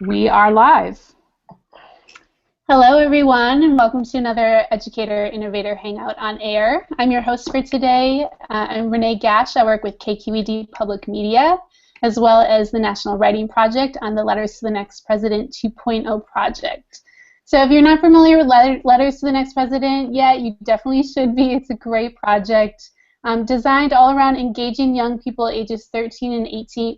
We are live. Hello, everyone, and welcome to another Educator Innovator Hangout on Air. I'm your host for today. I'm Renee Gasch. I work with KQED Public Media, as well as the National Writing Project on the Letters to the Next President 2.0 project. So if you're not familiar with Letters to the Next President yet, you definitely should be. It's a great project designed all around engaging young people ages 13 and 18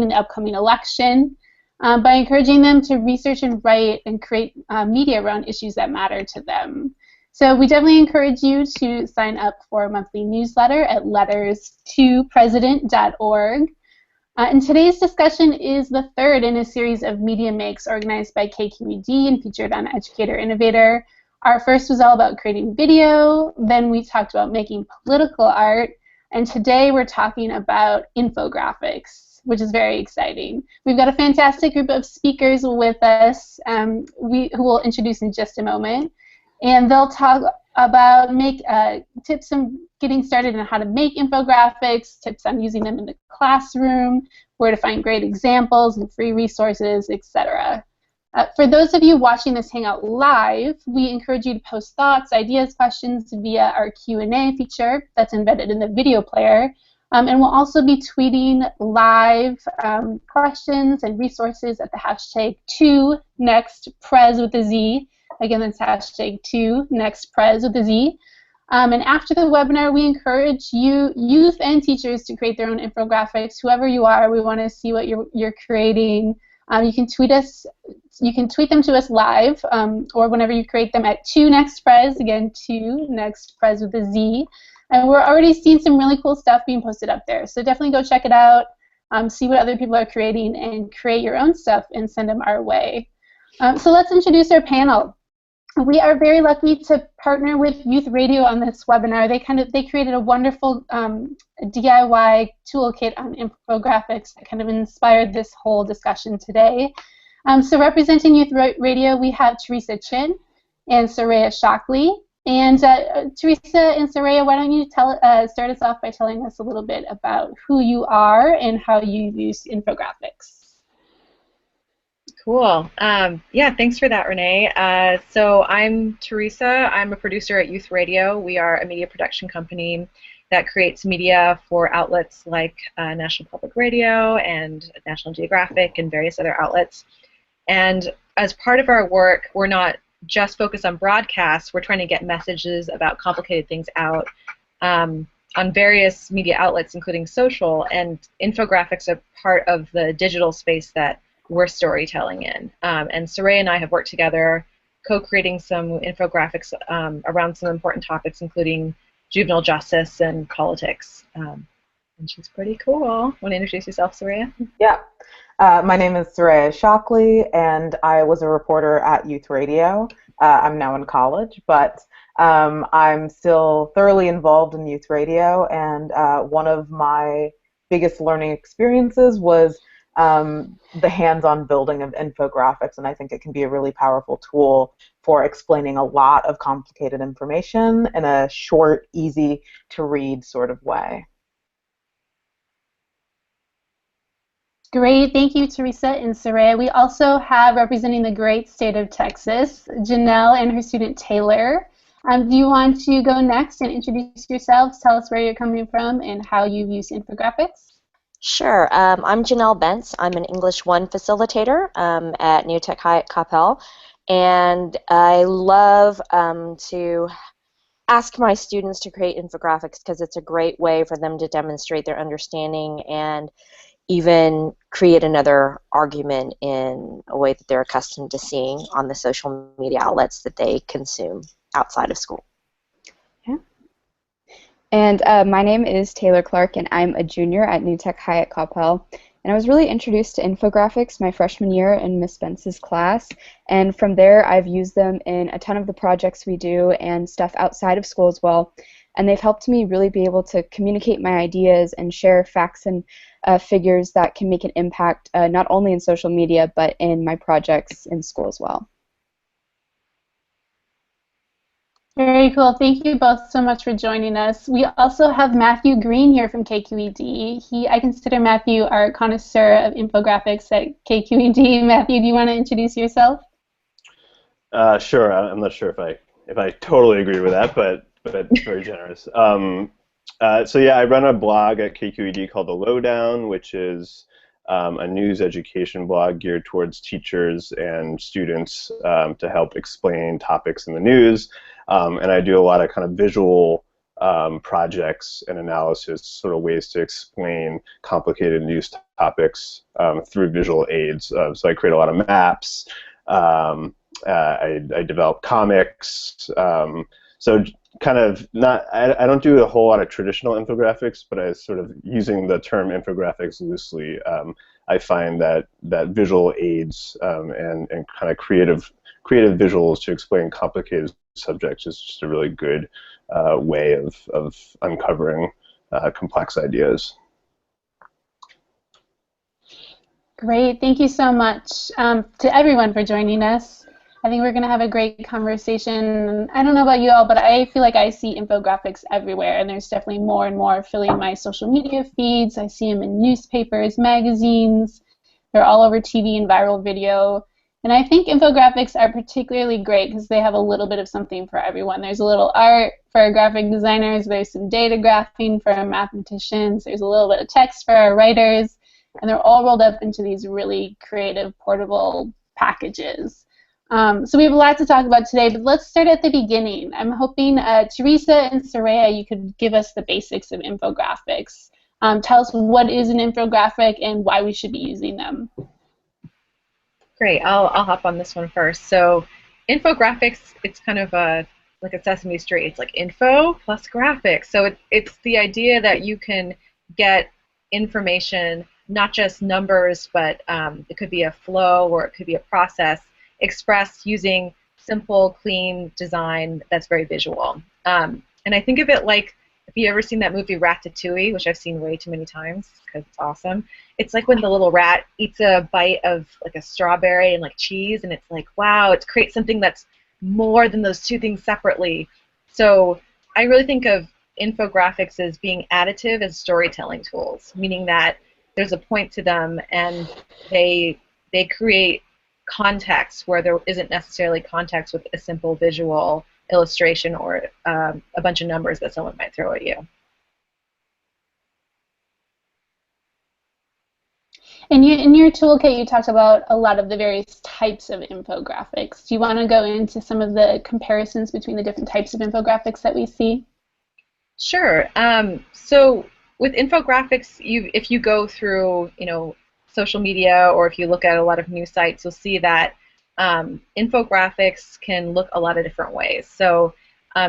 in the upcoming election. By encouraging them to research and write and create media around issues that matter to them. So we definitely encourage you to sign up for a monthly newsletter at letters2president.org. And today's discussion is the third in a series of media makes organized by KQED and featured on Educator Innovator. Our first was all about creating video, then we talked about making political art, and today we're talking about infographics, which is very exciting. We've got a fantastic group of speakers with us who we'll introduce in just a moment. And they'll talk about tips on getting started on how to make infographics, tips on using them in the classroom, where to find great examples and free resources, etc. For those of you watching this Hangout live, we encourage you to post thoughts, ideas, questions via our Q&A feature that's embedded in the video player. And we'll also be tweeting live questions and resources at the hashtag 2NextPres with a Z. Again, that's hashtag 2NextPres with a Z. And after the webinar, we encourage you, youth and teachers, to create their own infographics. Whoever you are, we want to see what you're creating. You can tweet them to us live, or whenever you create them at 2NextPres. Again, 2NextPres with a Z. And we're already seeing some really cool stuff being posted up there. So definitely go check it out, see what other people are creating, and create your own stuff and send them our way. So let's introduce our panel. We are very lucky to partner with Youth Radio on this webinar. They created a wonderful DIY toolkit on infographics that kind of inspired this whole discussion today. So representing Youth Radio, we have Teresa Chin and Soraya Shockley. And Teresa and Soraya, why don't you start us off by telling us a little bit about who you are and how you use infographics. Cool. Yeah, thanks for that, Renee. So I'm Teresa. I'm a producer at Youth Radio. We are a media production company that creates media for outlets like National Public Radio and National Geographic and various other outlets. And as part of our work, we're not just focus on broadcasts. We're trying to get messages about complicated things out on various media outlets, including social, and infographics are part of the digital space that we're storytelling in. And Soraya and I have worked together co-creating some infographics around some important topics, including juvenile justice and politics. And she's pretty cool. Want to introduce yourself, Soraya? Yeah. My name is Soraya Shockley, and I was a reporter at Youth Radio. I'm now in college, but I'm still thoroughly involved in Youth Radio, and one of my biggest learning experiences was the hands-on building of infographics, and I think it can be a really powerful tool for explaining a lot of complicated information in a short, easy-to-read sort of way. Great, thank you, Teresa and Soraya. We also have, representing the great state of Texas, Janelle and her student Taylor. Do you want to go next and introduce yourselves, tell us where you're coming from and how you use infographics? Sure. I'm Janelle Bence. I'm an English 1 facilitator at New Tech High at Coppell, and I love to ask my students to create infographics because it's a great way for them to demonstrate their understanding and even create another argument in a way that they're accustomed to seeing on the social media outlets that they consume outside of school. Yeah. And my name is Taylor Clark, and I'm a junior at New Tech High at Coppell. And I was really introduced to infographics my freshman year in Miss Bence's class, and from there I've used them in a ton of the projects we do and stuff outside of school as well. And they've helped me really be able to communicate my ideas and share facts and figures that can make an impact not only in social media but in my projects in school as well. Very cool. Thank you both so much for joining us. We also have Matthew Green here from KQED. I consider Matthew our connoisseur of infographics at KQED. Matthew, do you want to introduce yourself? Sure. I'm not sure if I totally agree with that, but very generous. So yeah, I run a blog at KQED called The Lowdown, which is a news education blog geared towards teachers and students to help explain topics in the news. And I do a lot of kind of visual projects and analysis, sort of ways to explain complicated news topics through visual aids. So I create a lot of maps. I develop comics. So kind of not, I don't do a whole lot of traditional infographics, but I sort of, using the term infographics loosely, I find that visual aids and kind of creative visuals to explain complicated subjects is just a really good way of uncovering complex ideas. Great. Thank you so much to everyone for joining us. I think we're going to have a great conversation. I don't know about you all, but I feel like I see infographics everywhere, and there's definitely more and more filling my social media feeds. I see them in newspapers, magazines. They're all over TV and viral video. And I think infographics are particularly great because they have a little bit of something for everyone. There's a little art for our graphic designers. There's some data graphing for our mathematicians. There's a little bit of text for our writers. And they're all rolled up into these really creative, portable packages. So we have a lot to talk about today, but let's start at the beginning. I'm hoping Teresa and Soraya, you could give us the basics of infographics. Tell us what is an infographic and why we should be using them. Great. I'll hop on this one first. So infographics, it's kind of like a Sesame Street. It's like info plus graphics. So it's the idea that you can get information, not just numbers, but it could be a flow or it could be a process, expressed using simple, clean design that's very visual. And I think of it like, if you ever seen that movie Ratatouille, which I've seen way too many times because it's awesome, it's like when the little rat eats a bite of like a strawberry and like cheese, and it's like, wow, it creates something that's more than those two things separately. So I really think of infographics as being additive as storytelling tools, meaning that there's a point to them and they create context where there isn't necessarily context with a simple visual illustration or a bunch of numbers that someone might throw at you. In your toolkit, you talked about a lot of the various types of infographics. Do you want to go into some of the comparisons between the different types of infographics that we see? Sure. So with infographics, if you go through, social media, or if you look at a lot of news sites, you'll see that infographics can look a lot of different ways. So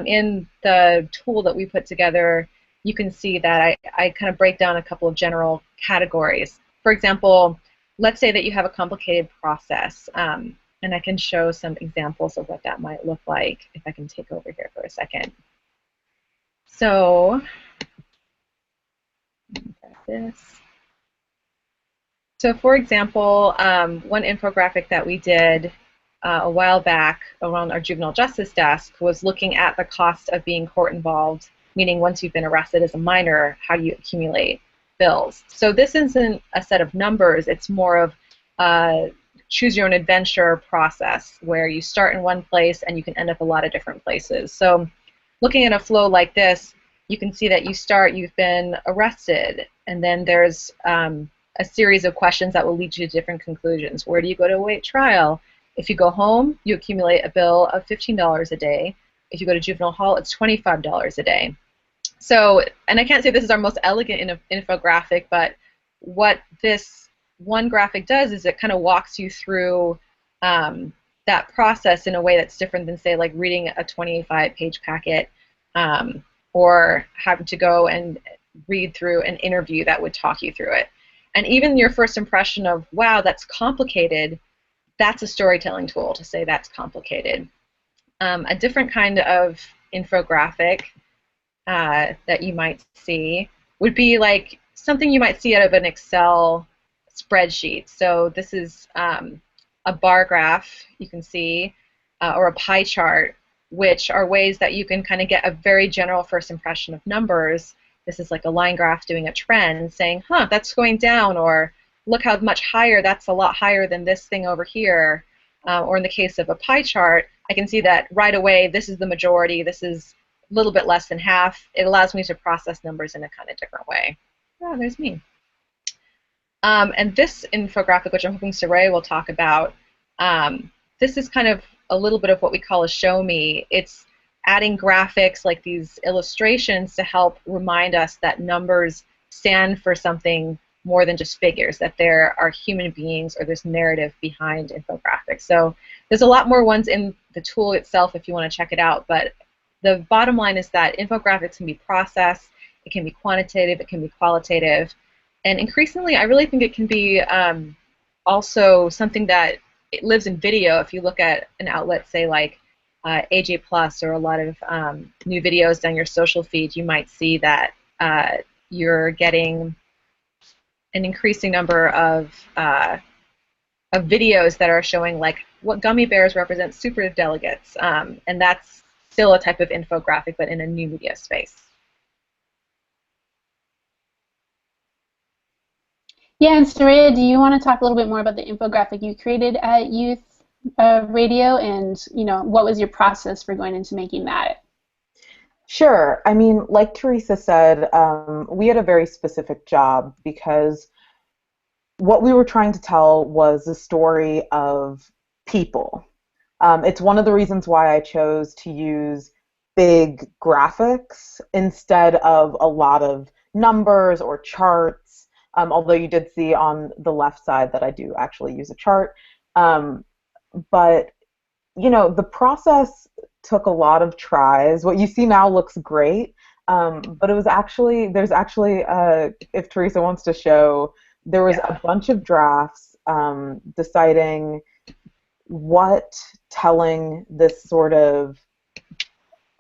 in the tool that we put together, you can see that I kind of break down a couple of general categories. For example, let's say that you have a complicated process, and I can show some examples of what that might look like if I can take over here for a second. So, for example, one infographic that we did a while back around our juvenile justice desk was looking at the cost of being court involved, meaning once you've been arrested as a minor, how do you accumulate bills? So this isn't a set of numbers, it's more of a choose your own adventure process where you start in one place and you can end up a lot of different places. So looking at a flow like this, you can see that you've been arrested, and then there's a series of questions that will lead you to different conclusions. Where do you go to await trial? If you go home, you accumulate a bill of $15 a day. If you go to juvenile hall, it's $25 a day. So, and I can't say this is our most elegant infographic, but what this one graphic does is it kind of walks you through that process in a way that's different than, say, like reading a 25-page packet or having to go and read through an interview that would talk you through it. And even your first impression of, wow, that's complicated, that's a storytelling tool to say that's complicated. A different kind of infographic that you might see would be like something you might see out of an Excel spreadsheet. So this is a bar graph you can see, or a pie chart which are ways that you can kind of get a very general first impression of numbers. This is like a line graph doing a trend, saying, huh, that's going down, or look how much higher, that's a lot higher than this thing over here. Or in the case of a pie chart, I can see that right away, this is the majority, this is a little bit less than half. It allows me to process numbers in a kind of different way. Oh, there's me. And this infographic, which I'm hoping Soraya will talk about, this is kind of a little bit of what we call a show me. It's adding graphics like these illustrations to help remind us that numbers stand for something more than just figures, that there are human beings or there's narrative behind infographics. So there's a lot more ones in the tool itself if you want to check it out, but the bottom line is that infographics can be processed, it can be quantitative, it can be qualitative, and increasingly I really think it can be also something that it lives in video. If you look at an outlet, say like AJ Plus or a lot of new videos down your social feed, you might see that you're getting an increasing number of videos that are showing like what gummy bears represent superdelegates, and that's still a type of infographic, but in a new media space. Yeah, and Soraya, do you want to talk a little bit more about the infographic you created at Youth Radio, and what was your process for going into making that? Sure. I mean, like Teresa said, we had a very specific job because what we were trying to tell was the story of people. It's one of the reasons why I chose to use big graphics instead of a lot of numbers or charts, although you did see on the left side that I do actually use a chart. But, the process took a lot of tries. What you see now looks great, but it was actually, if Teresa wants to show, there was a bunch of drafts deciding what telling this sort of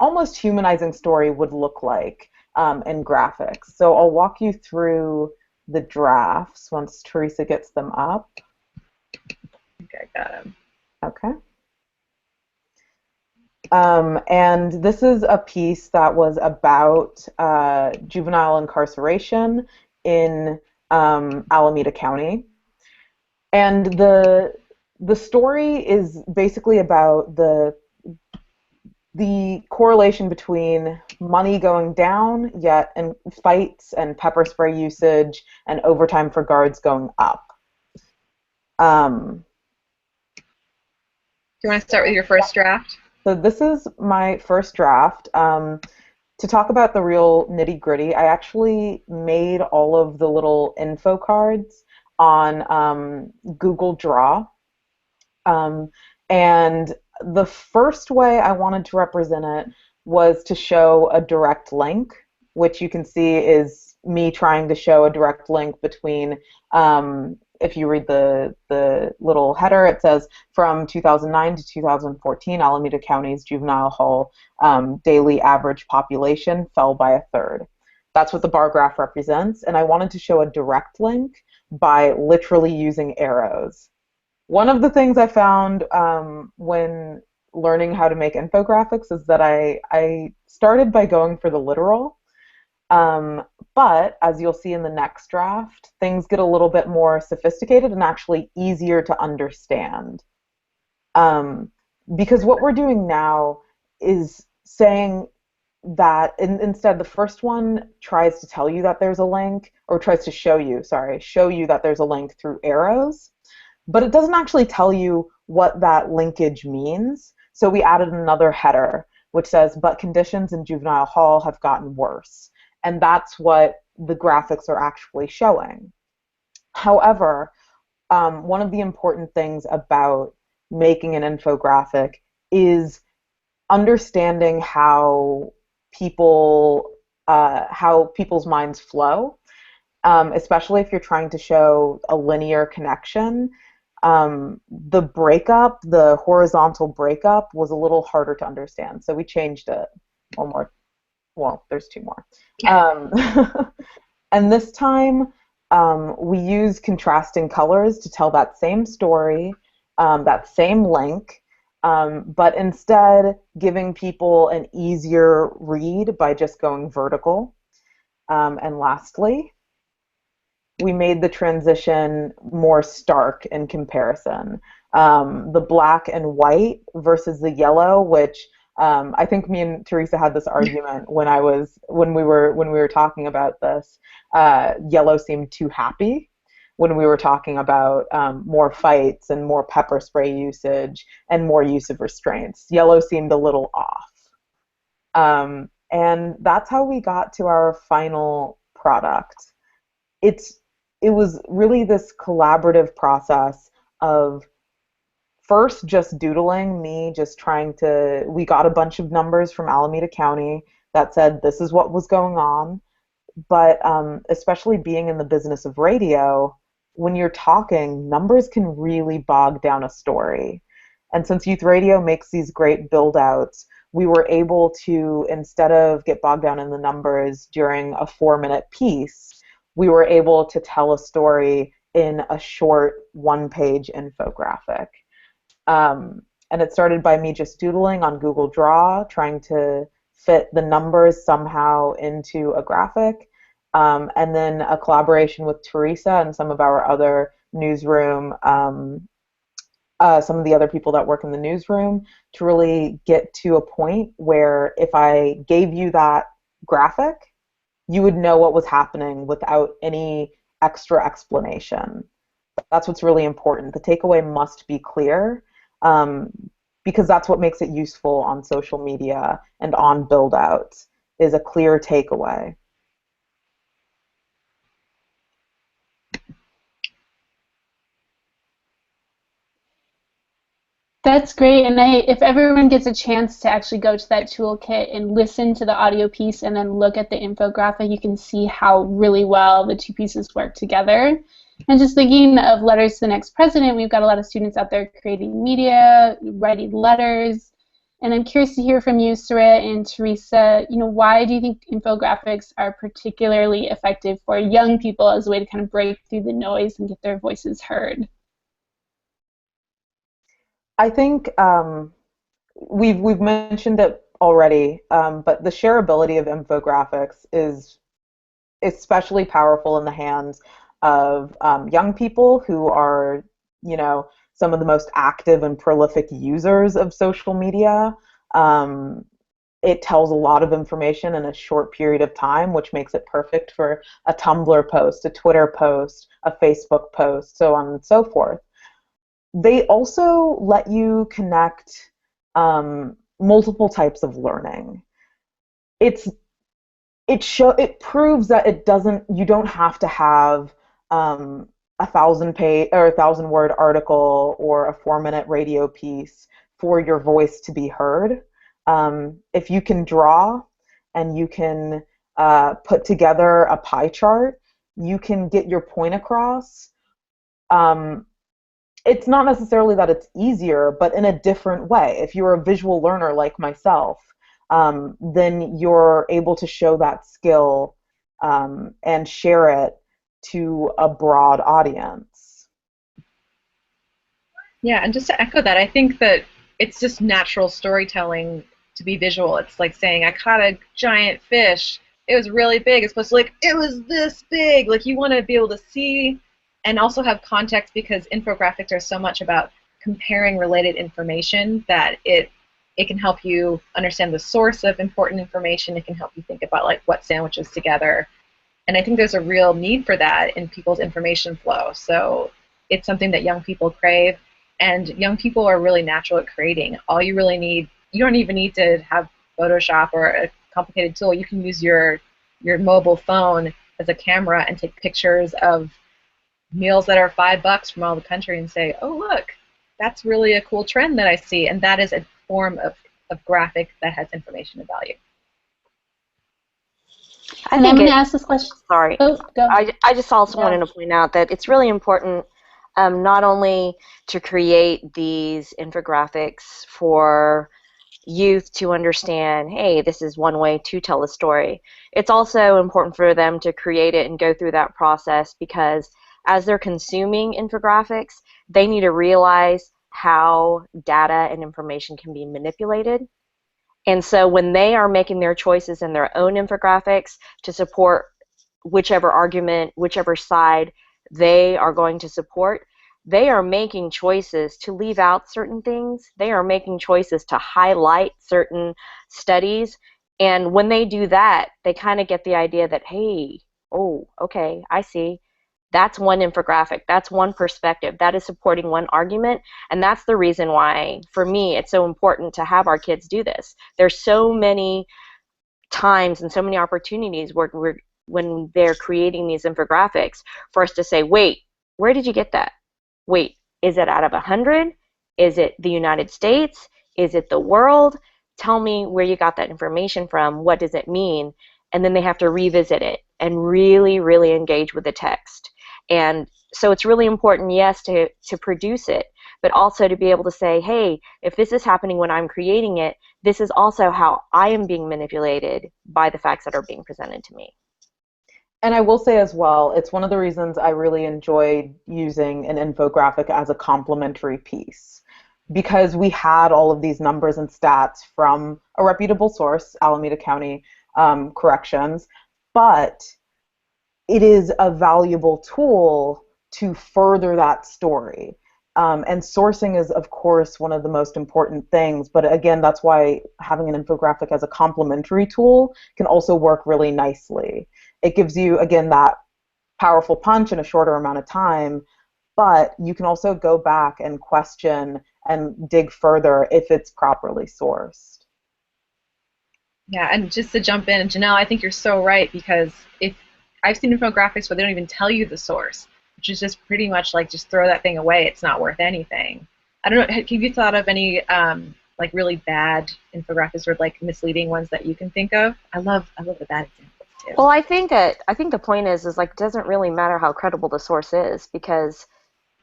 almost humanizing story would look like in graphics. So I'll walk you through the drafts once Teresa gets them up. Okay, got him. Okay. And this is a piece that was about juvenile incarceration in Alameda County. And the story is basically about the correlation between money going down, yet and fights and pepper spray usage and overtime for guards going up. Do you want to start with your first draft? So this is my first draft. To talk about the real nitty-gritty, I actually made all of the little info cards on Google Draw. And the first way I wanted to represent it was to show a direct link, which you can see is me trying to show a direct link between, if you read the little header, it says from 2009 to 2014, Alameda County's juvenile hall daily average population fell by a third. That's what the bar graph represents, and I wanted to show a direct link by literally using arrows. One of the things I found when learning how to make infographics is that I started by going for the literal, but as you'll see in the next draft, things get a little bit more sophisticated and actually easier to understand. Because what we're doing now is saying that instead the first one tries to tell you that there's a link, or tries to show you that there's a link through arrows, but it doesn't actually tell you what that linkage means. So we added another header which says, but conditions in juvenile hall have gotten worse. And that's what the graphics are actually showing. However, one of the important things about making an infographic is understanding how people's minds flow, especially if you're trying to show a linear connection. The breakup, the horizontal breakup, was a little harder to understand, so we changed it. One more. Well, there's two more. And this time, we use contrasting colors to tell that same story, that same link, but instead giving people an easier read by just going vertical. And lastly, we made the transition more stark in comparison. The black and white versus the yellow, which I think me and Teresa had this argument when we were talking about this. Yellow seemed too happy when we were talking about more fights and more pepper spray usage and more use of restraints. Yellow seemed a little off. And that's how we got to our final product. It was really this collaborative process of first just doodling, me just trying to, we got a bunch of numbers from Alameda County that said this is what was going on. But especially being in the business of radio, when you're talking, numbers can really bog down a story. And since youth radio makes these great build-outs, we were able to, instead of get bogged down in the numbers during a 4-minute piece, we were able to tell a story in a short 1-page infographic. And it started by me just doodling on Google Draw, trying to fit the numbers somehow into a graphic, and then a collaboration with Teresa and some of our other newsroom, some of the other people that work in the newsroom, to really get to a point where if I gave you that graphic, you would know what was happening without any extra explanation. That's what's really important. The takeaway must be clear, because that's what makes it useful on social media and on Buildout, is a clear takeaway. That's great, and if everyone gets a chance to actually go to that toolkit and listen to the audio piece and then look at the infographic, you can see how really well the two pieces work together. And just thinking of letters to the next president, we've got a lot of students out there creating media, writing letters, and I'm curious to hear from you, Soraya and Teresa, why do you think infographics are particularly effective for young people as a way to kind of break through the noise and get their voices heard? I think we've mentioned it already, but the shareability of infographics is especially powerful in the hands of young people who are, some of the most active and prolific users of social media. It tells a lot of information in a short period of time, which makes it perfect for a Tumblr post, a Twitter post, a Facebook post, so on and so forth. They also let you connect multiple types of learning. It proves that you don't have to have a 1,000-page or 1,000-word article or a 4-minute radio piece for your voice to be heard. If you can draw and you can put together a pie chart, you can get your point across. It's not necessarily that it's easier, but in a different way. If you're a visual learner like myself, then you're able to show that skill and share it to a broad audience. Yeah, and just to echo that, I think that it's just natural storytelling to be visual. It's like saying, I caught a giant fish. It was really big. It's supposed to it was this big. Like, you want to be able to see and also have context, because infographics are so much about comparing related information that it can help you understand the source of important information. It can help you think about what sandwiches together. And I think there's a real need for that in people's information flow. So it's something that young people crave, and young people are really natural at creating. All you really need, you don't even need to have Photoshop or a complicated tool. You can use your mobile phone as a camera and take pictures of meals that are $5 from all the country and say, oh, look, that's really a cool trend that I see. And that is a form of graphic that has information of value. I'm going to ask this question. Sorry. Oh, go. I just also wanted to point out that it's really important not only to create these infographics for youth to understand, hey, this is one way to tell a story. It's also important for them to create it and go through that process, because as they're consuming infographics, they need to realize how data and information can be manipulated. And so when they are making their choices in their own infographics to support whichever argument, whichever side they are going to support, they are making choices to leave out certain things. They are making choices to highlight certain studies. And when they do that, they kind of get the idea that, hey, oh, okay, I see. That's one infographic. That's one perspective. That is supporting one argument. And that's the reason why, for me, it's so important to have our kids do this. There's so many times and so many opportunities where when they're creating these infographics for us to say, wait, where did you get that? Wait, is it out of 100? Is it the United States? Is it the world? Tell me where you got that information from. What does it mean? And then they have to revisit it and really, really engage with the text. And so it's really important, yes, to produce it, but also to be able to say, hey, if this is happening when I'm creating it, this is also how I am being manipulated by the facts that are being presented to me. And I will say as well, it's one of the reasons I really enjoyed using an infographic as a complementary piece, because we had all of these numbers and stats from a reputable source, Alameda County Corrections, but it is a valuable tool to further that story. And sourcing is, of course, one of the most important things, but again, that's why having an infographic as a complementary tool can also work really nicely. It gives you, again, that powerful punch in a shorter amount of time, but you can also go back and question and dig further if it's properly sourced. Yeah, and just to jump in, Janelle, I think you're so right, because if I've seen infographics where they don't even tell you the source, which is just pretty much like just throw that thing away. It's not worth anything. I don't know. Have you thought of any like really bad infographics or like misleading ones that you can think of? I love the bad examples too. Well, I think the point is like it doesn't really matter how credible the source is, because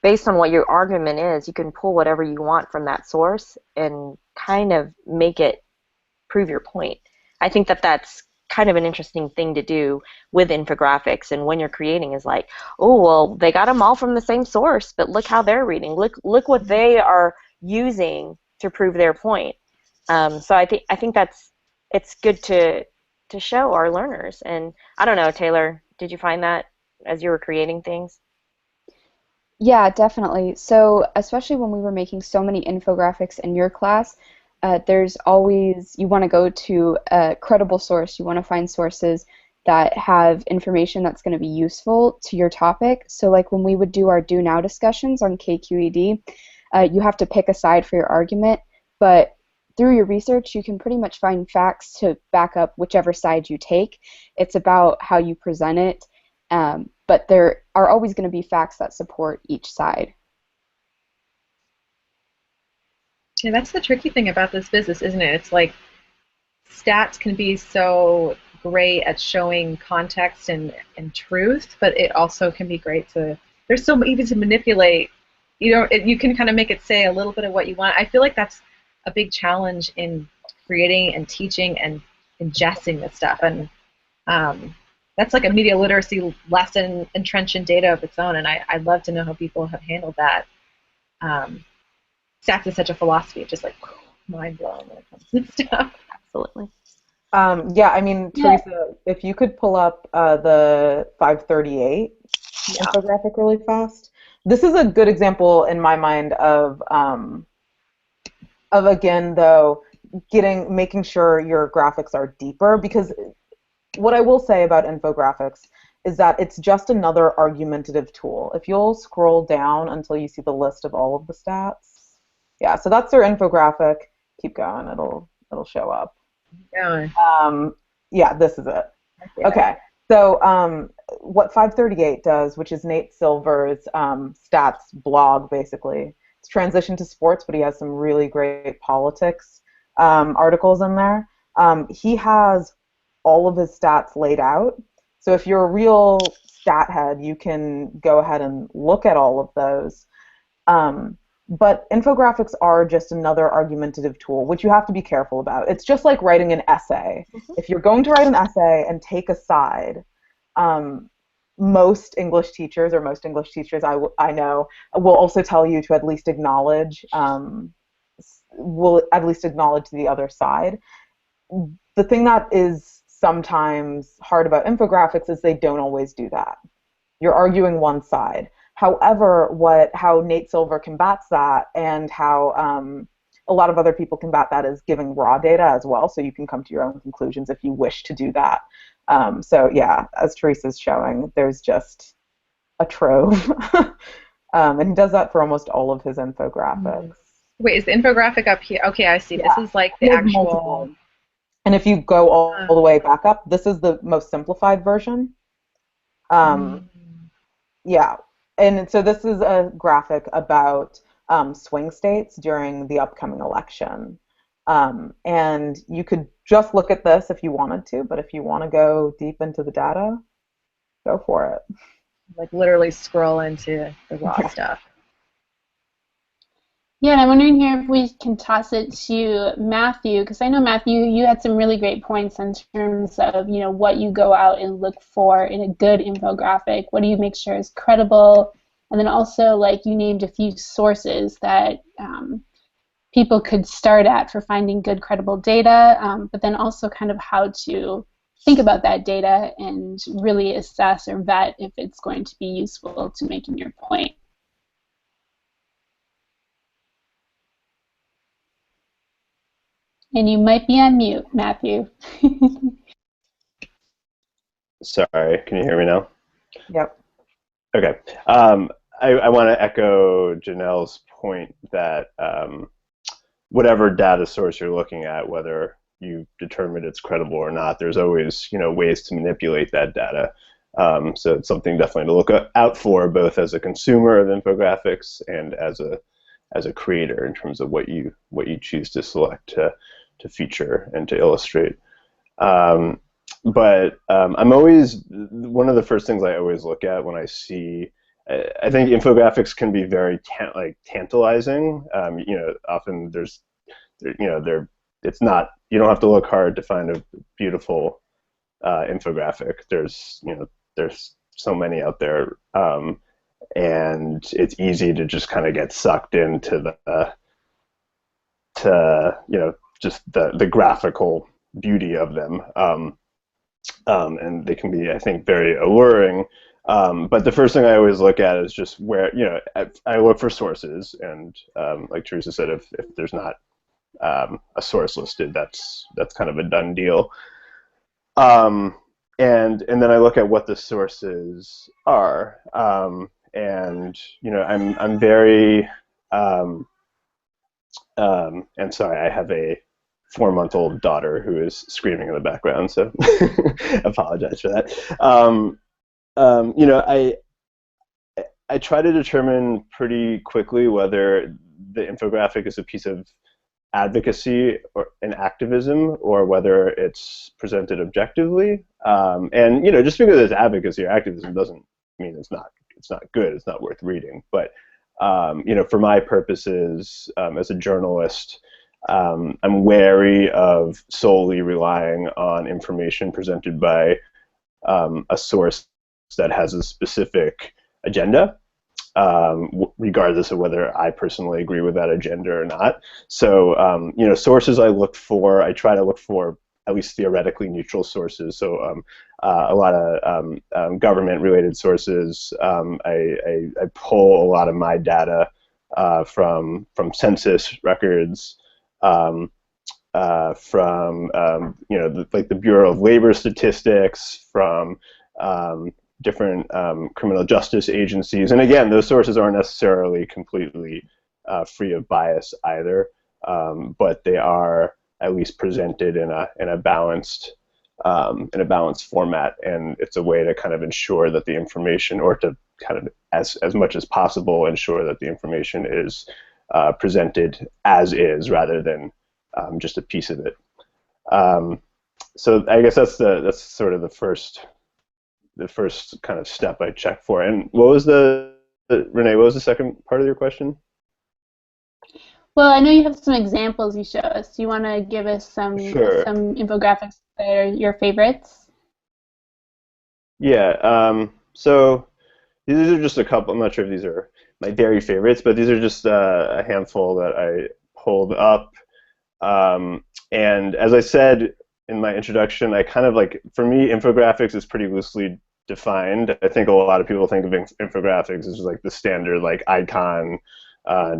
based on what your argument is, you can pull whatever you want from that source and kind of make it prove your point. I think that that's kind of an interesting thing to do with infographics, and when you're creating is like, oh, well, they got them all from the same source, but look how they're reading. Look what they are using to prove their point. So I think it's good to show our learners. And I don't know, Taylor, did you find that as you were creating things? Yeah, definitely. So especially when we were making so many infographics in your class, there's always, you want to go to a credible source. You want to find sources that have information that's going to be useful to your topic. So like when we would do our Do Now discussions on KQED, you have to pick a side for your argument, but through your research, you can pretty much find facts to back up whichever side you take. It's about how you present it, but there are always going to be facts that support each side. Yeah, that's the tricky thing about this business, isn't it? It's like stats can be so great at showing context and truth, but it also can be great to, there's so even to manipulate, you can kind of make it say a little bit of what you want. I feel like that's a big challenge in creating and teaching and ingesting this stuff. And that's like a media literacy lesson entrenched in data of its own, and I'd love to know how people have handled that. Stats is such a philosophy, just like mind blowing when it comes to stuff. Absolutely. Yeah, I mean, Teresa, if you could pull up the 538 infographic really fast. This is a good example in my mind of again, though, making sure your graphics are deeper, because what I will say about infographics is that it's just another argumentative tool. If you'll scroll down until you see the list of all of the stats. Yeah, so that's their infographic. Keep going, it'll show up. Yeah, this is it. Okay, so what 538 does, which is Nate Silver's stats blog, basically, it's transition to sports, but he has some really great politics articles in there. He has all of his stats laid out. So if you're a real stat head, you can go ahead and look at all of those. But infographics are just another argumentative tool, which you have to be careful about. It's just like writing an essay. If you're going to write an essay and take a side, most English teachers, or most English teachers I know, will also tell you to at least acknowledge, will at least acknowledge the other side. The thing that is sometimes hard about infographics is they don't always do that. You're arguing one side. However, how Nate Silver combats that, and how a lot of other people combat that, is giving raw data as well, so you can come to your own conclusions if you wish to do that. So yeah, as Teresa's showing, there's just a trove. And he does that for almost all of his infographics. Wait, is the infographic up here? Okay, I see. Yeah. This is like the actual... Multiple. And if you go all the way back up, this is the most simplified version. Yeah, and so this is a graphic about swing states during the upcoming election. And you could just look at this if you wanted to, but if you want to go deep into the data, go for it. Like literally scroll into the raw stuff. Yeah, and I'm wondering here if we can toss it to Matthew, because I know, Matthew, you had some really great points in terms of, you know, what you go out and look for in a good infographic. What do you make sure is credible? And then also, like, you named a few sources that people could start at for finding good, credible data, but then also kind of how to think about that data and really assess or vet if it's going to be useful to making your point. And you might be on mute, Matthew. Sorry, can you hear me now? Yep. Okay. I want to echo Janelle's point that whatever data source you're looking at, whether you determine it's credible or not, there's always, you know, ways to manipulate that data. So it's something definitely to look out for, both as a consumer of infographics and as a creator, in terms of what you choose to select to feature and to illustrate. But I'm always, one of the first things I always look at when I see, I think infographics can be very tantalizing. You know, often it's not, you don't have to look hard to find a beautiful infographic. There's so many out there, and it's easy to just kind of get sucked into just the graphical beauty of them. And they can be, I think, very alluring. But the first thing I always look at is just where, you know, I look for sources, and like Teresa said, if there's not a source listed, that's kind of a done deal. And then I look at what the sources are, and you know, I'm very and sorry, I have a 4-month-old daughter who is screaming in the background, so apologize for that. You know, I try to determine pretty quickly whether the infographic is a piece of advocacy or an activism, or whether it's presented objectively. And you know, just because it's advocacy or activism doesn't mean it's not good, it's not worth reading. But you know, for my purposes as a journalist, I'm wary of solely relying on information presented by a source that has a specific agenda, regardless of whether I personally agree with that agenda or not. So, you know, sources I try to look for at least theoretically neutral sources. So a lot of government-related sources. I pull a lot of my data from census records, from you know, like the Bureau of Labor Statistics, from different criminal justice agencies. And again, those sources aren't necessarily completely free of bias either, but they are at least presented in a balanced format, and it's a way to kind of ensure that the information, or to kind of as much as possible ensure that the information is presented as is, rather than just a piece of it. So I guess that's sort of the first kind of step I check for. And what was Renee, what was the second part of your question? Well, I know you have some examples you show us. Do you want to give us some Sure. some infographics that are your favorites? Yeah. So these are just a couple. I'm not sure if these are my very favorites, but these are just a handful that I pulled up. And as I said in my introduction, I kind of like, for me, infographics is pretty loosely defined. I think a lot of people think of infographics as like the standard like icon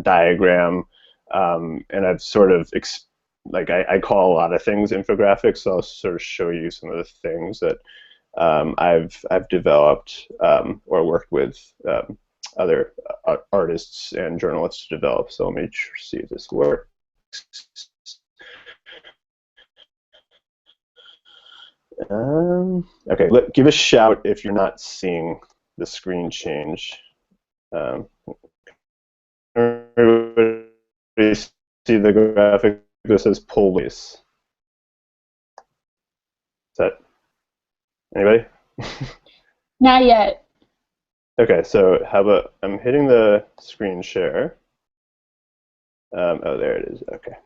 diagram, and I've sort of I call a lot of things infographics. So I'll sort of show you some of the things that I've developed or worked with other artists and journalists to develop. So let me see if this works. Okay, give a shout if you're not seeing the screen change. Everybody see the graphic that says police? Is that anybody? Not yet. Okay, so how about I'm hitting the screen share. Oh, there it is. Okay.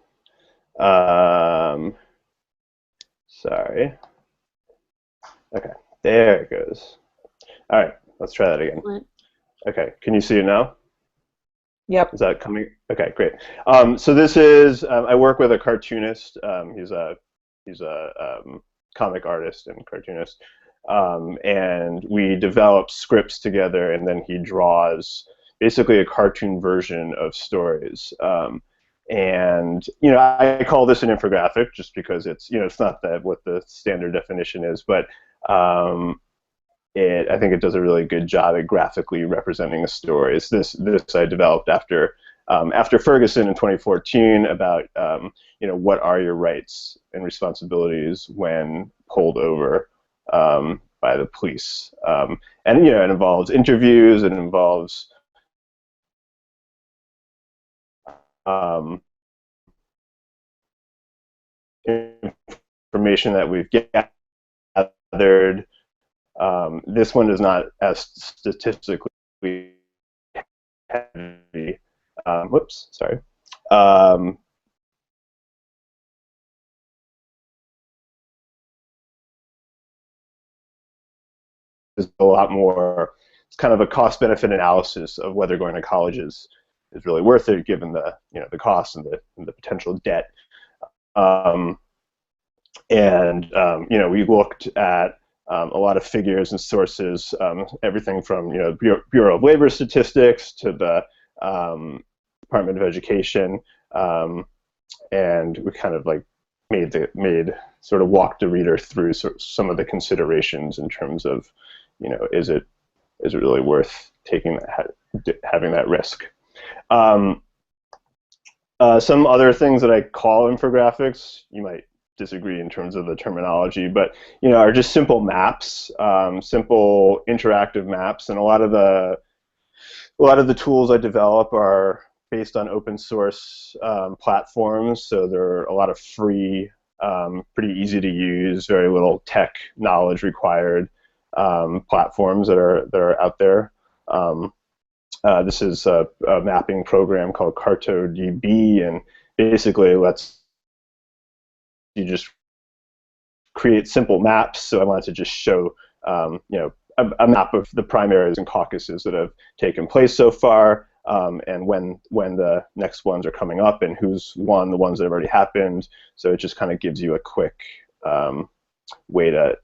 Sorry. Okay, there it goes. All right, let's try that again. Okay, can you see it now? Yep. Is that coming? Okay, great. So this is I work with a cartoonist. He's a comic artist and cartoonist, and we develop scripts together, and then he draws basically a cartoon version of stories. And I call this an infographic just because it's it's not what the standard definition is, but I think it does a really good job at graphically representing a story. This I developed after Ferguson in 2014 about what are your rights and responsibilities when pulled over by the police, and it involves interviews, it involves information that we've gathered. This one is not as statistically heavy. Whoops, sorry. There's a lot more. It's kind of a cost-benefit analysis of whether going to college is really worth it, given the the cost and the potential debt. We looked at a lot of figures and sources, everything from Bureau of Labor Statistics to the Department of Education, and we kind of like sort of walked the reader through some of the considerations in terms of is it really worth having that risk. Some other things that I call infographics, you might disagree in terms of the terminology, but are just simple maps, simple interactive maps, and a lot of the tools I develop are based on open source platforms. So there are a lot of free, pretty easy to use, very little tech knowledge required platforms that are out there. This is a mapping program called CartoDB, and basically lets you just create simple maps. So I wanted to just show a map of the primaries and caucuses that have taken place so far, and when the next ones are coming up, and who's won the ones that have already happened. So it just kind of gives you a quick way to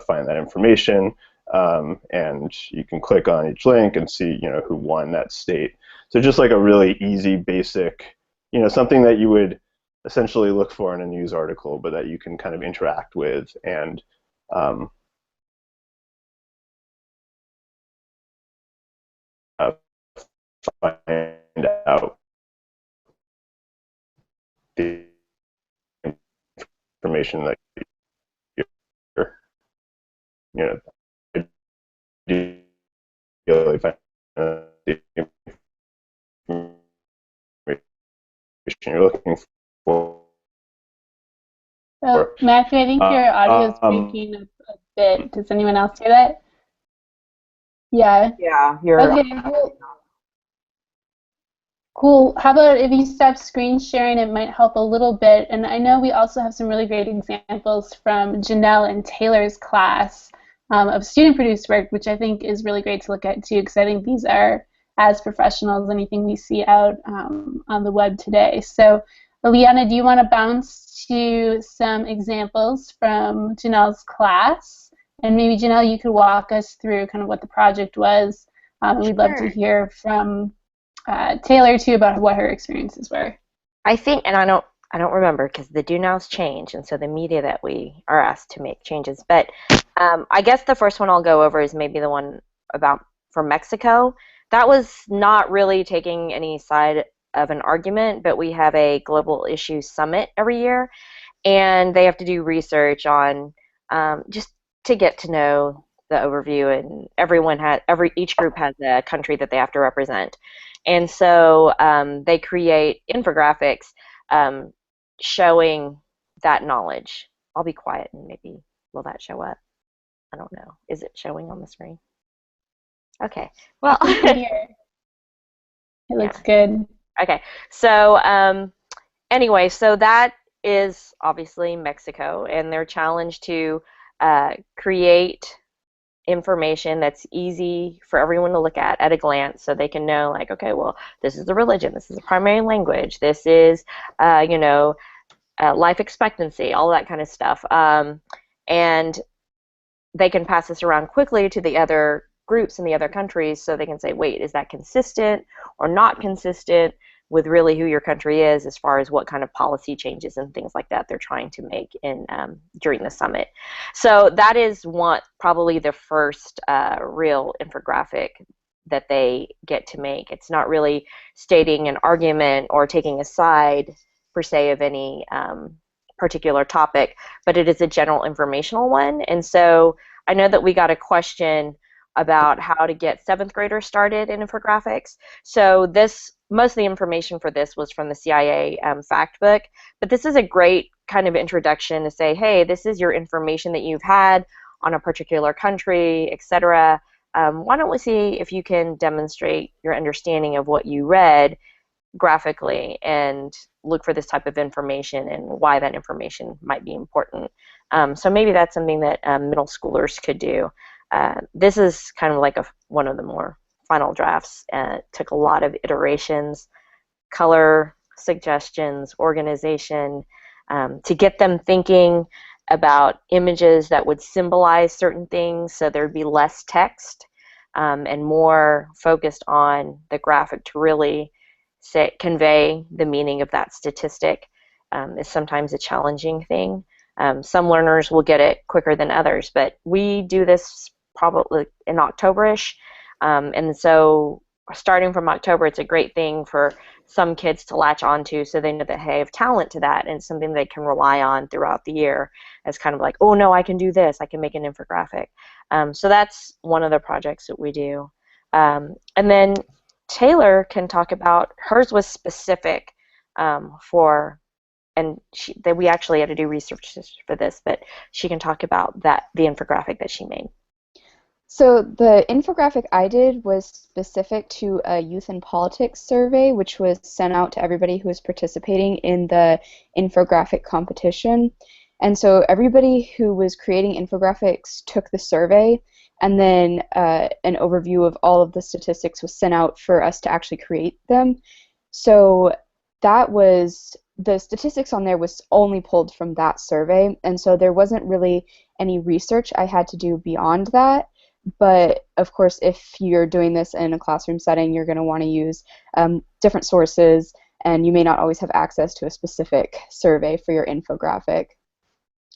find that information. And you can click on each link and see who won that state. So just like a really easy, basic, something that you would essentially look for in a news article, but that you can kind of interact with and find out the information that you're ideally find the information you're looking for. So, Matthew, I think your audio is breaking up a bit. Does anyone else hear that? Yeah. Yeah, you're okay. Cool. How about if you stop screen sharing, it might help a little bit. And I know we also have some really great examples from Janelle and Taylor's class of student-produced work, which I think is really great to look at too, because I think these are as professional as anything we see out on the web today. So, Liana, do you want to bounce to some examples from Janelle's class? And maybe, Janelle, you could walk us through kind of what the project was. We'd love to hear from Taylor, too, about what her experiences were. I think, and I don't remember because the do nows change, and so the media that we are asked to make changes. But I guess the first one I'll go over is maybe the one about from Mexico. That was not really taking any side of an argument, but we have a global issues summit every year, and they have to do research on just to get to know the overview, and each group has a country that they have to represent, and so they create infographics showing that knowledge. I'll be quiet and maybe will that show up? I don't know. Is it showing on the screen? Okay. Well, here. It looks good. Okay. So anyway, so that is obviously Mexico, and they're challenged to create information that's easy for everyone to look at a glance, so they can know, like, okay, well, this is the religion, this is the primary language, this is, life expectancy, all that kind of stuff, and they can pass this around quickly to the other groups in the other countries, so they can say, wait, is that consistent or not consistent with really who your country is as far as what kind of policy changes and things like that they're trying to make in during the summit. So that is probably the first real infographic that they get to make. It's not really stating an argument or taking a side per se of any particular topic, but it is a general informational one. And so I know that we got a question about how to get 7th graders started in infographics. So most of the information for this was from the CIA fact book, but this is a great kind of introduction to say, hey, this is your information that you've had on a particular country, etc. Why don't we see if you can demonstrate your understanding of what you read graphically and look for this type of information and why that information might be important. So maybe that's something that middle schoolers could do. This is kind of like one of the more final drafts. It took a lot of iterations, color suggestions, organization, to get them thinking about images that would symbolize certain things, so there'd be less text and more focused on the graphic to really convey the meaning of that statistic. Is sometimes a challenging thing. Some learners will get it quicker than others, but we do this probably in October-ish, and so starting from October, it's a great thing for some kids to latch onto, so they know that, hey, I have talent to that, and it's something they can rely on throughout the year as kind of like, oh no, I can do this, I can make an infographic. So that's one of the projects that we do. And then Taylor can talk about, hers was specific and we actually had to do research for this, but she can talk about the infographic that she made. So the infographic I did was specific to a youth and politics survey, which was sent out to everybody who was participating in the infographic competition. And so everybody who was creating infographics took the survey, and then an overview of all of the statistics was sent out for us to actually create them. So the statistics on there was only pulled from that survey, and so there wasn't really any research I had to do beyond that. But of course, if you're doing this in a classroom setting, you're going to want to use different sources, and you may not always have access to a specific survey for your infographic.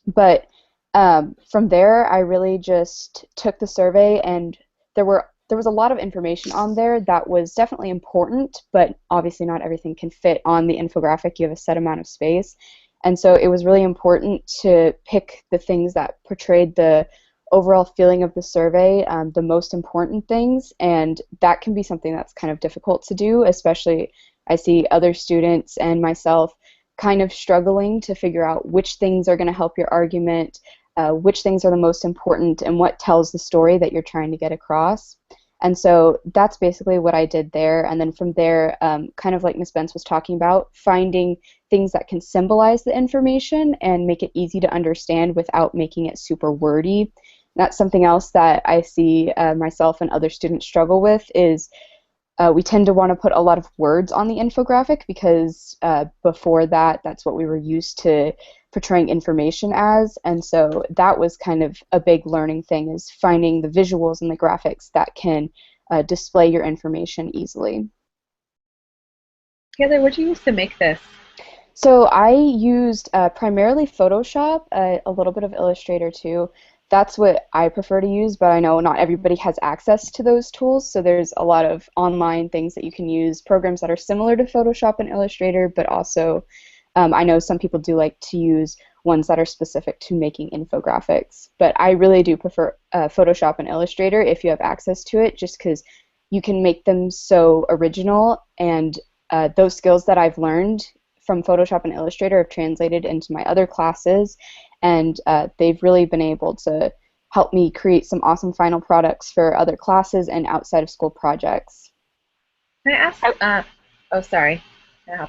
But from there, I really just took the survey, and there was a lot of information on there that was definitely important, but obviously not everything can fit on the infographic. You have a set amount of space. And so it was really important to pick the things that portrayed the overall feeling of the survey, the most important things, and that can be something that's kind of difficult to do, especially I see other students and myself kind of struggling to figure out which things are going to help your argument, which things are the most important, and what tells the story that you're trying to get across. And so that's basically what I did there. And then from there, kind of like Ms. Bence was talking about, finding things that can symbolize the information and make it easy to understand without making it super wordy. That's something else that I see myself and other students struggle with is we tend to want to put a lot of words on the infographic because before that, that's what we were used to portraying information as. And so that was kind of a big learning thing, is finding the visuals and the graphics that can display your information easily. Taylor, what did you use to make this? So I used primarily Photoshop, a little bit of Illustrator too. That's what I prefer to use, but I know not everybody has access to those tools, so there's a lot of online things that you can use, programs that are similar to Photoshop and Illustrator, but also I know some people do like to use ones that are specific to making infographics. But I really do prefer Photoshop and Illustrator if you have access to it, just because you can make them so original, and those skills that I've learned from Photoshop and Illustrator have translated into my other classes, and they've really been able to help me create some awesome final products for other classes and outside of school projects. Can I ask? Oh, sorry.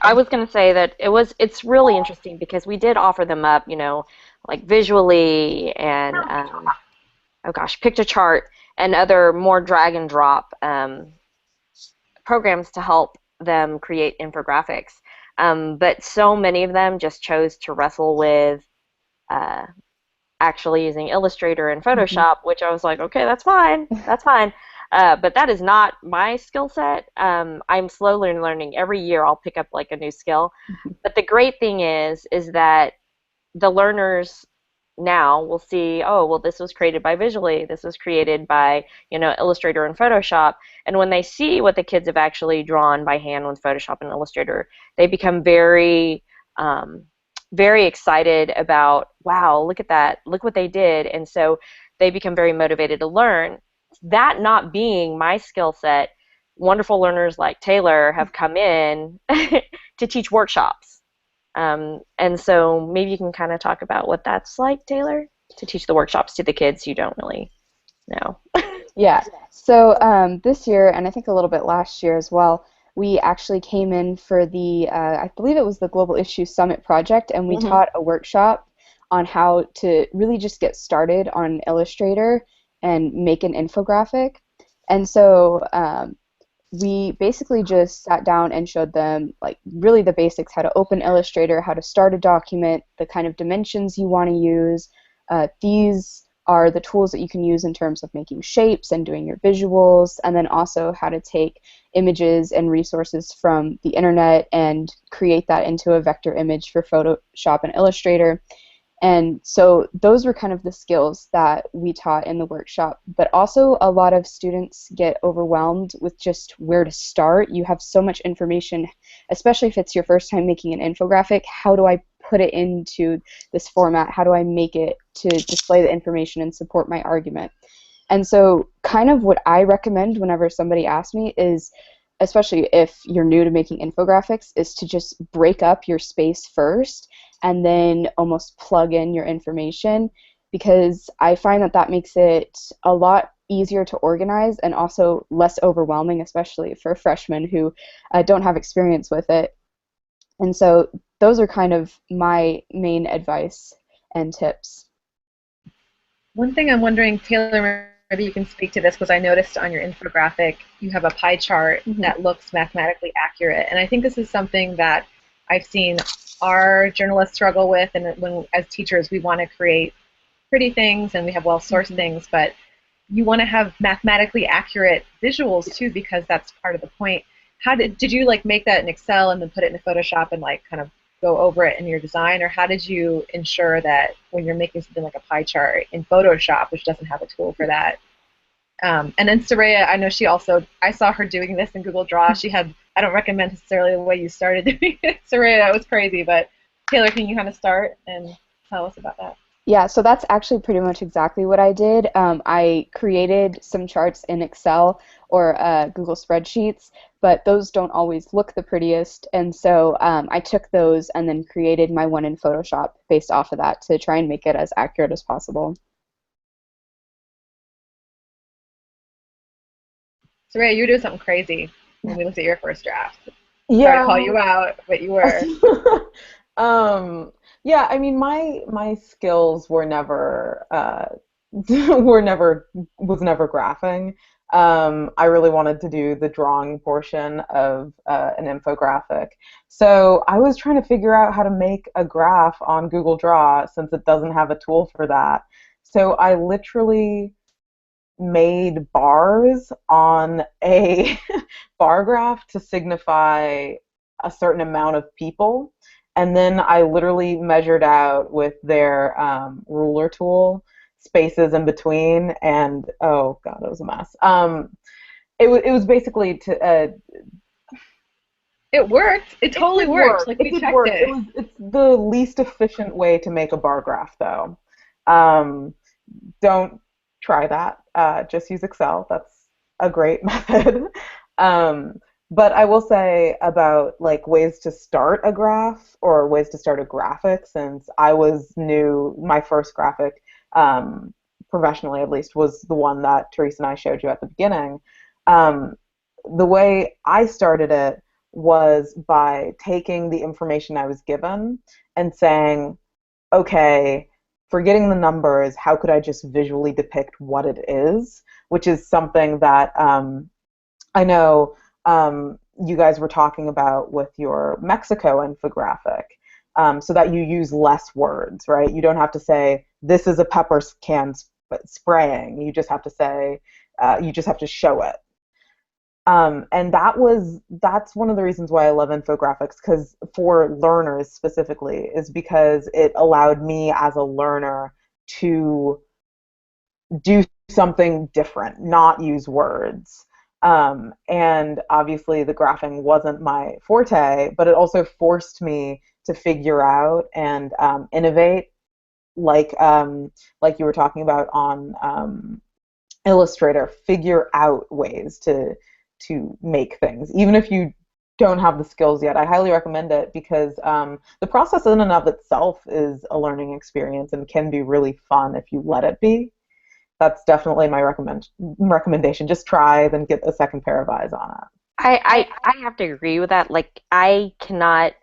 I was going to say that it's really interesting because we did offer them up, like visually and oh gosh, Pictochart and other more drag and drop programs to help them create infographics. But so many of them just chose to wrestle with actually using Illustrator and Photoshop, which I was like, okay, that's fine, that's fine. But that is not my skill set. I'm slowly learning. Every year I'll pick up like a new skill. But the great thing is that the learners now will see, oh, well, this was created by Visually, this was created by, Illustrator and Photoshop. And when they see what the kids have actually drawn by hand with Photoshop and Illustrator, they become very, very excited about, wow, look at that, look what they did. And so they become very motivated to learn. That not being my skill set, wonderful learners like Taylor have come in to teach workshops. And so maybe you can kind of talk about what that's like, Taylor, to teach the workshops to the kids who don't really know. Yeah. So this year, and I think a little bit last year as well, we actually came in for the, I believe it was the Global Issue Summit project, and we taught a workshop on how to really just get started on Illustrator and make an infographic. And so we basically just sat down and showed them like really the basics, how to open Illustrator, how to start a document, the kind of dimensions you want to use. These are the tools that you can use in terms of making shapes and doing your visuals, and then also how to take images and resources from the internet and create that into a vector image for Photoshop and Illustrator. And so those were kind of the skills that we taught in the workshop. But also a lot of students get overwhelmed with just where to start. You have so much information, especially if it's your first time making an infographic. How do I put it into this format? How do I make it to display the information and support my argument? And so kind of what I recommend whenever somebody asks me is, especially if you're new to making infographics, is to just break up your space first and then almost plug in your information, because I find that makes it a lot easier to organize and also less overwhelming, especially for freshmen who don't have experience with it. And so those are kind of my main advice and tips. One thing I'm wondering, Taylor, maybe you can speak to this, because I noticed on your infographic you have a pie chart that looks mathematically accurate, and I think this is something that I've seen our journalists struggle with, and when as teachers we want to create pretty things and we have well-sourced things, but you want to have mathematically accurate visuals too, because that's part of the point. How did you like make that in Excel and then put it in Photoshop and like kind of go over it in your design, or how did you ensure that when you're making something like a pie chart in Photoshop, which doesn't have a tool for that? And then Soraya, I know I saw her doing this in Google Draw. She had, I don't recommend necessarily the way you started doing it, Soraya, that was crazy, but Taylor, can you kind of start and tell us about that? Yeah, so that's actually pretty much exactly what I did. I created some charts in Excel or Google Spreadsheets, but those don't always look the prettiest, and so I took those and then created my one in Photoshop based off of that to try and make it as accurate as possible. Soraya, you were doing something crazy when we looked at your first draft. Yeah. Sorry to call you out, but you were. Yeah, I mean, my skills were never was never graphing. I really wanted to do the drawing portion of an infographic. So I was trying to figure out how to make a graph on Google Draw since it doesn't have a tool for that. So I literally made bars on a bar graph to signify a certain amount of people. And then I literally measured out with their ruler tool spaces in between, and oh god, it was a mess. It was basically to. It worked. It totally worked. Like we checked it. It's the least efficient way to make a bar graph, though. Don't try that. Just use Excel. That's a great method. But I will say about like ways to start a graph or ways to start a graphic, since I was new, my first graphic, professionally at least, was the one that Teresa and I showed you at the beginning. The way I started it was by taking the information I was given and saying, okay, forgetting the numbers, how could I just visually depict what it is? Which is something that I know you guys were talking about with your Mexico infographic, so that you use less words, right? You don't have to say, this is a pepper can spraying. You just have to say, you just have to show it. And that's one of the reasons why I love infographics, because for learners specifically, is because it allowed me as a learner to do something different, not use words. And obviously the graphing wasn't my forte, but it also forced me to figure out and innovate, like you were talking about on Illustrator, figure out ways to make things, even if you don't have the skills yet. I highly recommend it because the process in and of itself is a learning experience and can be really fun if you let it be. That's definitely my recommendation. Just try, then get a second pair of eyes on it. I have to agree with that. Like, I cannot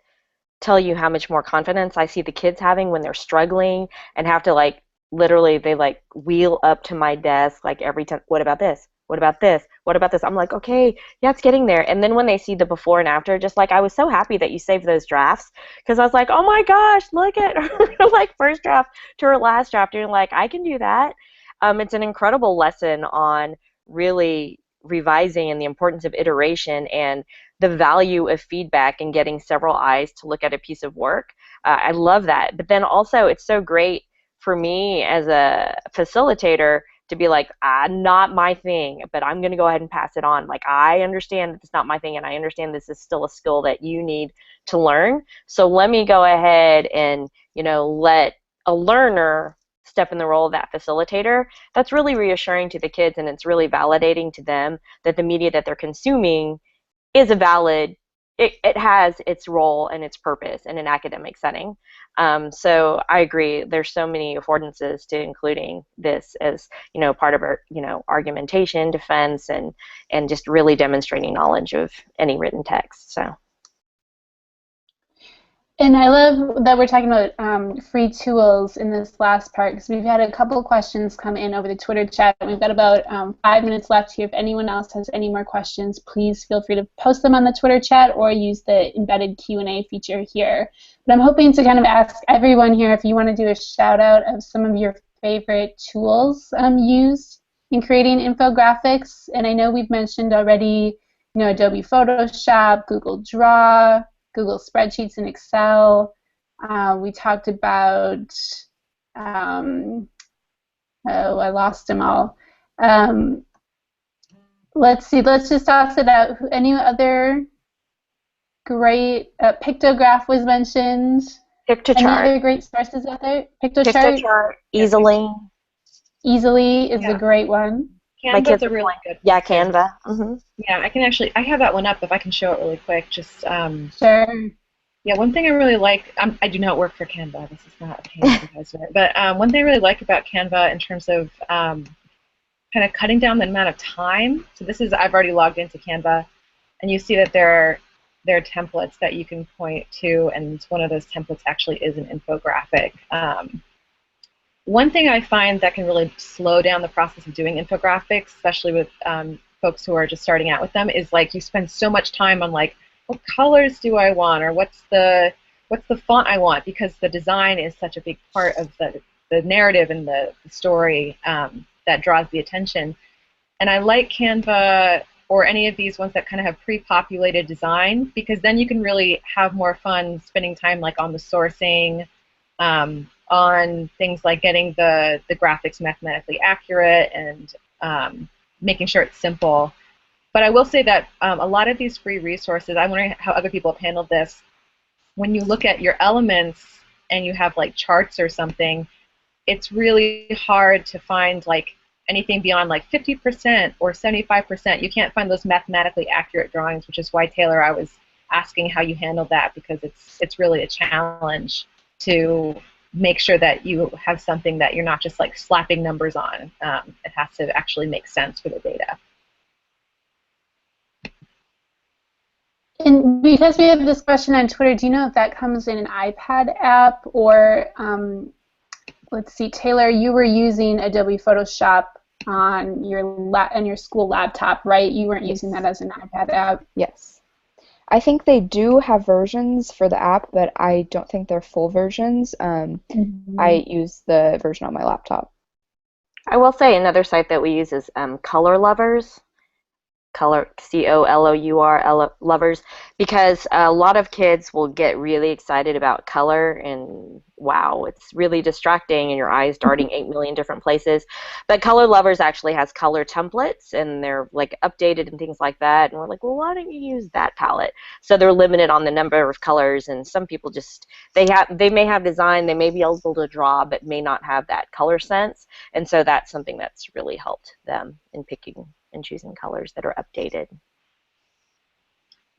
tell you how much more confidence I see the kids having when they're struggling and have to, like, literally they like wheel up to my desk like every time, what about this? What about this? What about this? I'm like, okay, yeah, it's getting there. And then when they see the before and after, just like, I was so happy that you saved those drafts, because I was like, oh my gosh, look at her, like first draft to her last draft. And you're like, I can do that. It's an incredible lesson on really revising and the importance of iteration and the value of feedback and getting several eyes to look at a piece of work. I love that. But then also it's so great for me as a facilitator to be like, not my thing, but I'm going to go ahead and pass it on. Like, I understand that it's not my thing, and I understand this is still a skill that you need to learn. So let me go ahead and, let a learner step in the role of that facilitator. That's really reassuring to the kids, and it's really validating to them that the media that they're consuming is a valid, it has its role and its purpose in an academic setting. So I agree, there's so many affordances to including this as, part of our, argumentation, defense, and just really demonstrating knowledge of any written text. So. And I love that we're talking about free tools in this last part, because we've had a couple of questions come in over the Twitter chat. We've got about 5 minutes left here. If anyone else has any more questions, please feel free to post them on the Twitter chat or use the embedded Q&A feature here. But I'm hoping to kind of ask everyone here if you want to do a shout out of some of your favorite tools used in creating infographics. And I know we've mentioned already, Adobe Photoshop, Google Draw, Google Spreadsheets and Excel. We talked about, I lost them all. Let's see, let's just toss it out. Any other great, Pictograph was mentioned. Pictochart. Any other great sources out there? Pictochart, Easily. Easily is a great one. Canva's a really good one. Yeah, Canva. Mm-hmm. Yeah, I have that one up if I can show it really quick. Just Sure. Yeah, one thing I really like, I do not work for Canva. This is not a paid advertisement. But one thing I really like about Canva in terms of kind of cutting down the amount of time. So this is, I've already logged into Canva, and you see that there are templates that you can point to, and one of those templates actually is an infographic. one thing I find that can really slow down the process of doing infographics, especially with folks who are just starting out with them, is like you spend so much time on like, what colors do I want, or what's the font I want, because the design is such a big part of the narrative and the story that draws the attention. And I like Canva or any of these ones that kind of have pre-populated design, because then you can really have more fun spending time like on the sourcing, on things like getting the graphics mathematically accurate and making sure it's simple. But I will say that a lot of these free resources, I'm wondering how other people have handled this. When you look at your elements and you have like charts or something, it's really hard to find like anything beyond like 50% or 75%. You can't find those mathematically accurate drawings, which is why, Taylor, I was asking how you handled that, because it's really a challenge to make sure that you have something that you're not just like slapping numbers on. It has to actually make sense for the data. And because we have this question on Twitter, do you know if that comes in an iPad app or, let's see, Taylor, you were using Adobe Photoshop on your school laptop, right? You weren't using that as an iPad app? Yes. I think they do have versions for the app, but I don't think they're full versions. I use the version on my laptop. I will say another site that we use is Color Lovers. Color, C-O-L-O-U-R, lovers, because a lot of kids will get really excited about color, and wow, it's really distracting and your eyes darting 8 million different places. But Color Lovers actually has color templates, and they're like updated and things like that, and we're like, well, why don't you use that palette? So they're limited on the number of colors, and some people just, they may have design, they may be able to draw, but may not have that color sense, and so that's something that's really helped them in picking and choosing colors that are updated.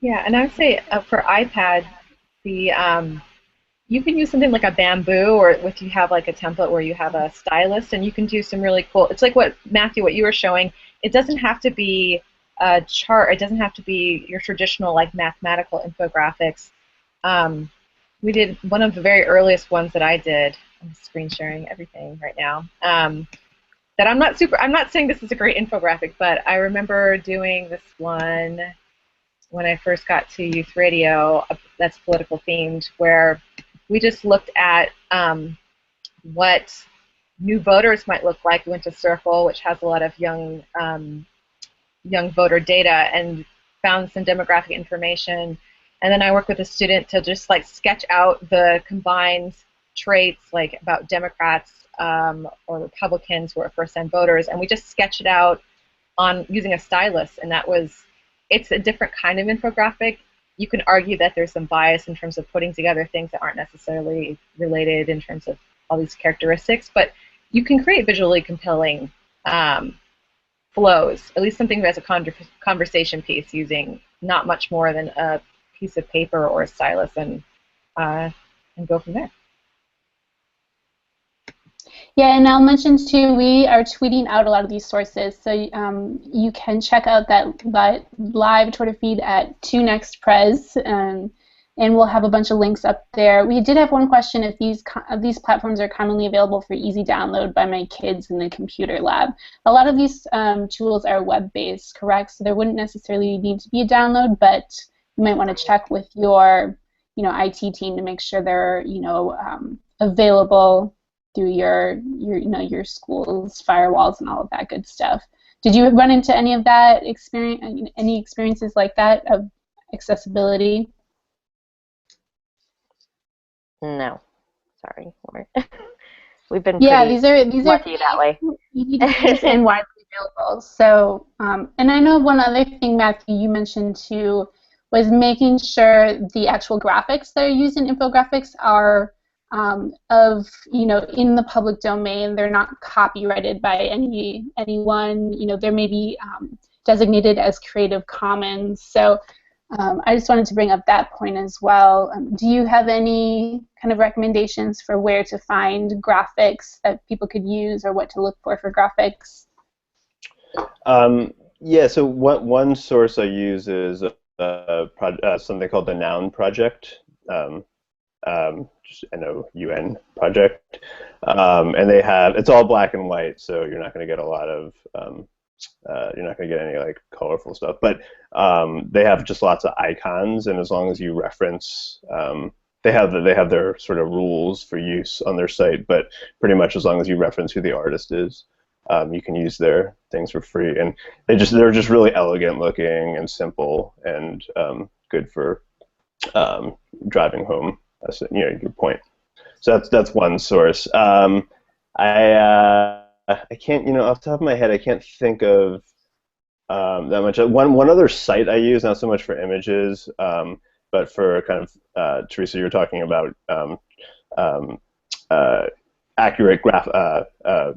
Yeah, and I would say for iPad, the you can use something like a Bamboo, or if you have like a template where you have a stylus, and you can do some really cool. It's like what Matthew, what you were showing. It doesn't have to be a chart. It doesn't have to be your traditional like mathematical infographics. We did one of the very earliest ones that I did. I'm screen sharing everything right now. That I'm not saying this is a great infographic, but I remember doing this one when I first got to youth radio that's political themed, where we just looked at what new voters might look like. We went to Circle, which has a lot of young voter data, and found some demographic information. And then I worked with a student to just like sketch out the combined traits like about Democrats or Republicans who are first-time voters, and we just sketched it out on using a stylus, and it's a different kind of infographic. You can argue that there's some bias in terms of putting together things that aren't necessarily related in terms of all these characteristics, but you can create visually compelling flows, at least something that's a conversation piece using not much more than a piece of paper or a stylus, and go from there. Yeah, and I'll mention too, we are tweeting out a lot of these sources, so you can check out that live Twitter feed at 2nextprez, and we'll have a bunch of links up there. We did have one question: if these platforms are commonly available for easy download by my kids in the computer lab. A lot of these tools are web-based, correct? So there wouldn't necessarily need to be a download, but you might want to check with your, IT team to make sure they're, available through your school's firewalls and all of that good stuff. Did you run into any of that any experiences like that of accessibility? No, sorry. We've been these are lucky that way. Easy to use and widely available. So, and I know one other thing, Matthew, you mentioned too, was making sure the actual graphics that are used in infographics are in the public domain. They're not copyrighted by anyone. They may be designated as Creative Commons. So I just wanted to bring up that point as well. Do you have any kind of recommendations for where to find graphics that people could use, or what to look for graphics? Yeah, so one source I use is something called the Noun Project. just NOUN project, and it's all black and white, so you're not going to get a lot of you're not going to get any like colorful stuff, but they have just lots of icons, and as long as you reference, they have their sort of rules for use on their site, but pretty much as long as you reference who the artist is, you can use their things for free, and they're just really elegant looking and simple and good for driving home your point. So that's one source. I can't, off the top of my head, I can't think of that much. One other site I use, not so much for images, but for kind of, Teresa, you were talking about accurate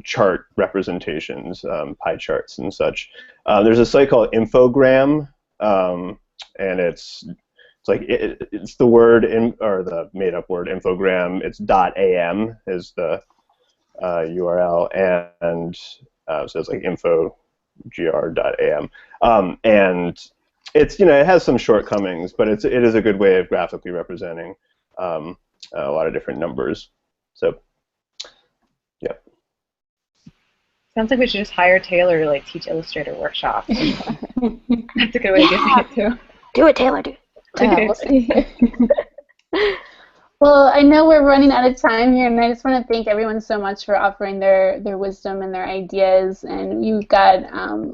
chart representations, pie charts and such. There's a site called Infogram, and it's the word or the made-up word infogram. It's .am is the URL, and so it's like infogr.am, and it's it has some shortcomings, but it is a good way of graphically representing a lot of different numbers. So yeah. Sounds like we should just hire Taylor to like teach Illustrator workshops. That's a good way to get it too. Do it, Taylor. Do it. We'll see. Well, I know we're running out of time here, and I just want to thank everyone so much for offering their wisdom and their ideas. And you've got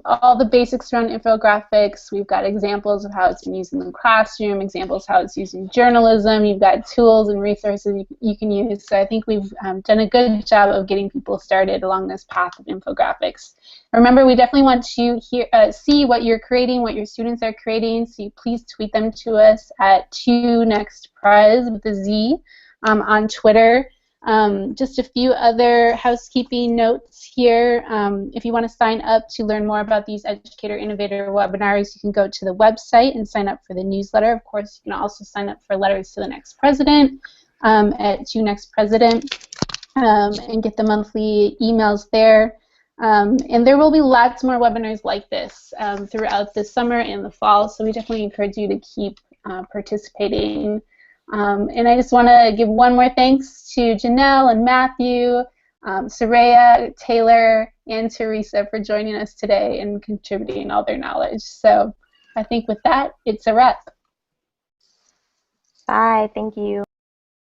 all the basics around infographics. We've got examples of how it's been used in the classroom, examples how it's used in journalism. You've got tools and resources you can use. So I think we've done a good job of getting people started along this path of infographics. Remember, we definitely want to see what you're creating, what your students are creating, so you please tweet them to us at 2nextprez with a Z on Twitter. Just a few other housekeeping notes here. If you want to sign up to learn more about these Educator Innovator webinars, you can go to the website and sign up for the newsletter. Of course, you can also sign up for letters to the next president at 2nextpresident and get the monthly emails there. And there will be lots more webinars like this throughout the summer and the fall, so we definitely encourage you to keep participating. And I just want to give one more thanks to Janelle and Matthew, Soraya, Taylor, and Teresa for joining us today and contributing all their knowledge. So I think with that, it's a wrap. Bye. Thank you.